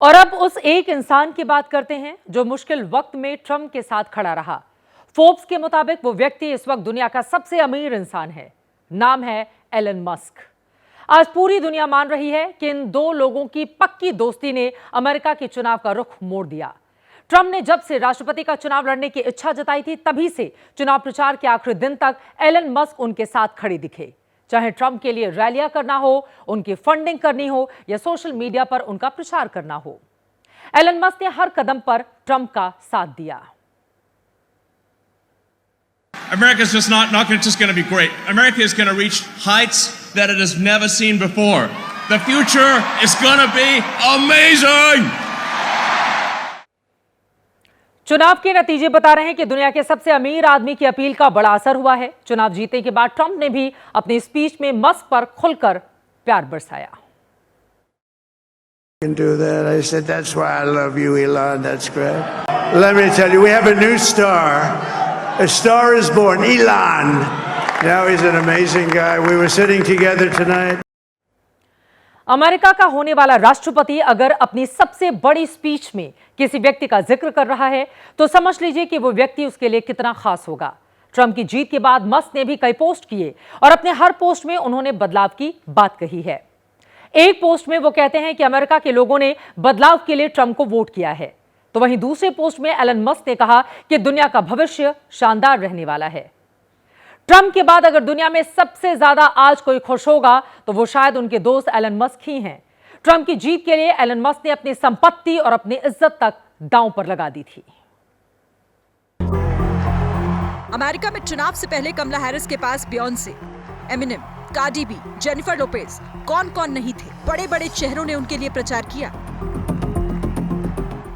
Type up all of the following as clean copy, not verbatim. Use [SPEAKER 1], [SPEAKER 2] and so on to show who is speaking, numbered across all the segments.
[SPEAKER 1] और अब उस एक इंसान की बात करते हैं जो मुश्किल वक्त में ट्रंप के साथ खड़ा रहा। फोर्ब्स के मुताबिक वो व्यक्ति इस वक्त दुनिया का सबसे अमीर इंसान है। नाम है एलन मस्क। आज पूरी दुनिया मान रही है कि इन दो लोगों की पक्की दोस्ती ने अमेरिका के चुनाव का रुख मोड़ दिया। ट्रंप ने जब से राष्ट्रपति का चुनाव लड़ने की इच्छा जताई थी, तभी से चुनाव प्रचार के आखिरी दिन तक एलन मस्क उनके साथ खड़े दिखे। चाहे ट्रंप के लिए रैलियां करना हो, उनकी फंडिंग करनी हो या सोशल मीडिया पर उनका प्रचार करना हो, एलन मस्क ने हर कदम पर ट्रंप का साथ दिया।
[SPEAKER 2] America's just not just going to be great. America is going to reach heights that it has never seen before. The future is going to be amazing.
[SPEAKER 1] चुनाव के नतीजे बता रहे हैं कि दुनिया के सबसे अमीर आदमी की अपील का बड़ा असर हुआ है। चुनाव जीतने के बाद ट्रंप ने भी अपनी स्पीच में मस्क पर खुलकर प्यार बरसाया।
[SPEAKER 3] Can do that. I said, that's why I love you, Elon. That's great. Let me tell you, we have a new star. A star is born, Elon. Now he's an amazing guy. We were sitting together tonight.
[SPEAKER 1] America का होने वाला राष्ट्रपति अगर अपनी सबसे बड़ी speech में किसी व्यक्ति का जिक्र कर रहा है, तो समझ लीजिए कि वो व्यक्ति उसके लिए कितना खास होगा। ट्रंप की जीत के बाद मस्क ने भी कई पोस्ट किए और अपने हर पोस्ट में उन्होंने बदलाव की बात कही है। एक पोस्ट में वो कहते हैं कि अमेरिका के लोगों ने बदलाव के लिए ट्रंप को वोट किया है, तो वहीं दूसरे पोस्ट में एलन मस्क ने कहा कि दुनिया का भविष्य शानदार रहने वाला है। ट्रंप के बाद अगर दुनिया में सबसे ज्यादा आज कोई खुश होगा तो वो शायद उनके दोस्त एलन मस्क ही हैं। ट्रंप की जीत के लिए एलन मस्क ने अपनी संपत्ति और अपनी इज्जत तक दांव पर लगा दी थी।
[SPEAKER 4] अमेरिका में चुनाव से पहले कमला हैरिस के पास Beyonce, Eminem, Cardi B, Jennifer Lopez, कौन कौन नहीं थे। बड़े बड़े चेहरों ने उनके लिए प्रचार किया।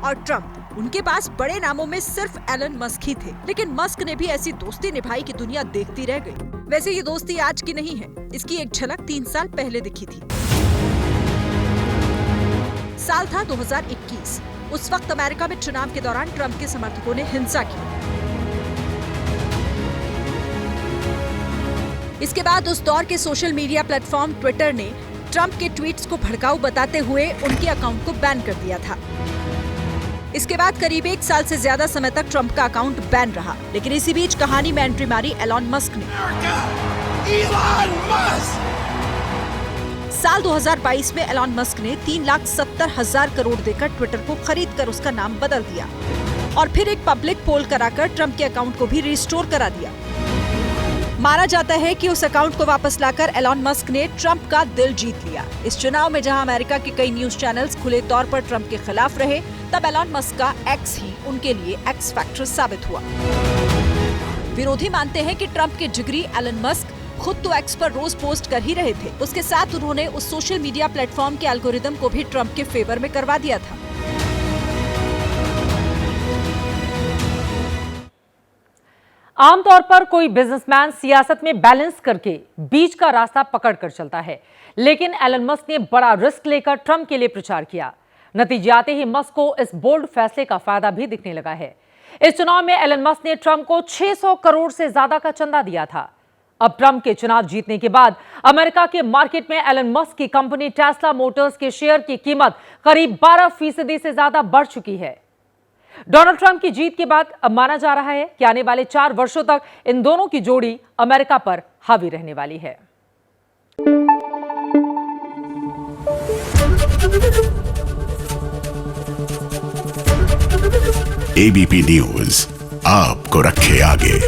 [SPEAKER 4] और ट्रंप, उनके पास बड़े नामों में सिर्फ एलन मस्क ही थे, लेकिन मस्क ने भी ऐसी दोस्ती निभाई कि दुनिया देखती रह गई। वैसे ये दोस्ती आज की नहीं है, इसकी एक झलक 3 साल पहले दिखी थी। साल था 2021। उस वक्त अमेरिका में चुनाव के दौरान ट्रंप के समर्थकों ने हिंसा की। इसके बाद उस दौर के सोशल मीडिया प्लेटफॉर्म ट्विटर ने ट्रंप के ट्वीट्स को भड़काऊ बताते हुए उनके अकाउंट को बैन कर दिया था। इसके बाद करीब 1 साल से ज्यादा समय तक ट्रंप का अकाउंट बैन रहा, लेकिन इसी बीच कहानी में एंट्री मारी एलन मस्क ने। साल 2022 में एलन मस्क ने 3,70,000 करोड़ देकर ट्विटर को खरीद कर उसका नाम बदल दिया और फिर एक पब्लिक पोल कराकर ट्रंप के अकाउंट को भी रिस्टोर करा दिया। माना जाता है कि उस अकाउंट को वापस लाकर एलन मस्क ने ट्रंप का दिल जीत लिया। इस चुनाव में जहां अमेरिका के कई न्यूज चैनल्स खुले तौर पर ट्रंप के खिलाफ रहे, तब एलन मस्क का एक्स ही उनके लिए एक्स फैक्टर साबित हुआ। विरोधी मानते हैं कि ट्रंप के जिगरी एलन मस्क खुद तो एक्स पर रोज पोस्ट कर ही रहे थे, उसके साथ उन्होंने उस सोशल मीडिया प्लेटफॉर्म के एल्गोरिदम को भी ट्रंप के फेवर में करवा दिया था।
[SPEAKER 1] आमतौर पर कोई बिजनेसमैन सियासत में बैलेंस करके बीच का रास्ता पकड़ कर चलता है, लेकिन एलन मस्क ने बड़ा रिस्क लेकर ट्रंप के लिए प्रचार किया। नतीजे आते ही मस्क को इस बोल्ड फैसले का फायदा भी दिखने लगा है। इस चुनाव में एलन मस्क ने ट्रंप को 600 करोड़ से ज्यादा का चंदा दिया था। अब ट्रंप के चुनाव जीतने के बाद अमेरिका के मार्केट में एलन मस्क की कंपनी टेस्ला मोटर्स के शेयर की कीमत करीब 12% से ज्यादा बढ़ चुकी है। डोनाल्ड ट्रंप की जीत के बाद अब माना जा रहा है कि आने वाले 4 वर्षों तक इन दोनों की जोड़ी अमेरिका पर हावी रहने वाली है।
[SPEAKER 5] एबीपी न्यूज आपको रखे आगे।